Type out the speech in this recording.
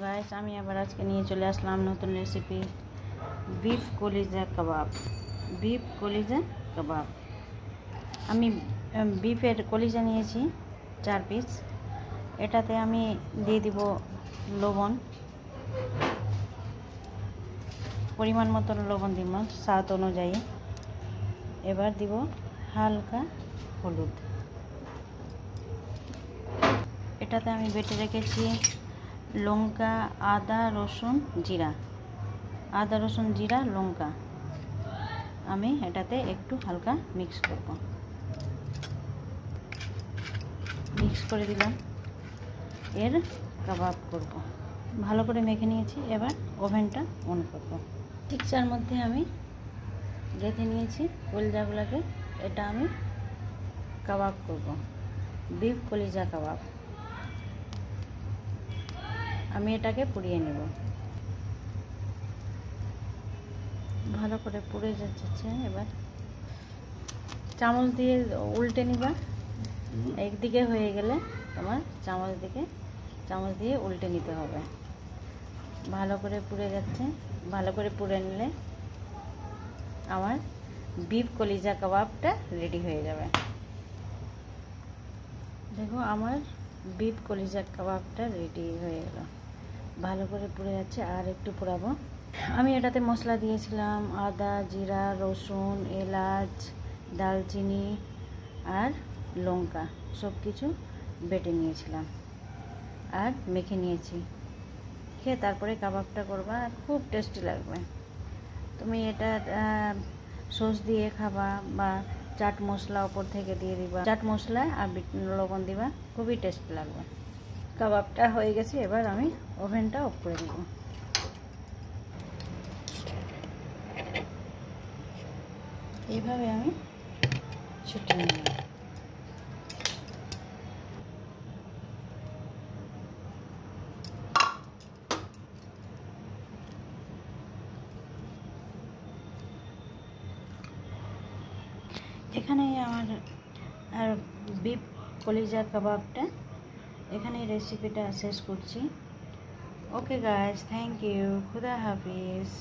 Guys, আমি আবার আজকে নিয়ে চলে আসলাম নতুন রেসিপি বিফ কলিজা কাবাব। বিফ কলিজা কাবাব। আমি বিফের কলিজা নিয়েছি 4 পিস। এটাতে আমি দিয়ে দিব লবণ, পরিমাণ মতো লবণ দিব স্বাদ অনুযায়ী। এবার দিব হালকা হলুদ। এটাতে আমি বেটে রেখেছি লঙ্কা, আদা রসুন জিরা, লঙ্কা। আমি এটাতে একটু হালকা মিক্স করে দিলাম। এর কাবাব করব। ভালো করে মেখে নিয়েছি। এবার ওভেনটা অন করব। মিক্সার মধ্যে আমি রেখে নিয়েছি কলিজাগুলোকে। এটা আমি কাবাব করব, বিফ কলিজা কাবাব। আমি এটাকে পুড়িয়ে নেব। ভালো করে পুড়ে যাচ্ছে। এবার চামচ দিয়ে উল্টে নিবা। একদিকে হয়ে গেলে তোমার চামচ দিয়ে উল্টে নিতে হবে। ভালো করে পুড়ে যাচ্ছে। ভালো করে পুড়ে নিলে আমার বিফ কলিজা কাবাবটা রেডি হয়ে যাবে। দেখো, আমার বিফ কলিজা কাবাবটা রেডি হয়ে গেল। ভালো করে পুড়ে যাচ্ছে, আর একটু পোড়াবো। আমি এটাতে মশলা দিয়েছিলাম আদা, জিরা, রসুন, এলাচ, দালচিনি আর লঙ্কা। সব কিছু বেটে নিয়েছিলাম আর মেখে নিয়েছি। খেয়ে তারপরে কাবাবটা করবা, খুব টেস্টি লাগবে। তুমি এটা সস দিয়ে খাবা বা চাট মশলা ওপর থেকে দিয়ে দিবা। চাট মশলা আর লবণ দিবা, খুবই টেস্টি লাগবে। কাবাবটা হয়ে গেছে। এবার আমি ওভেনটা অফ করে দেব। এইভাবে আমি ছুটিয়ে নেব। এখানে আমার আর বিফ কলিজা কাবাবটা এখানে রেসিপিটা শেষ করছি। Okay guys, thank you. খুদা হাফিজ।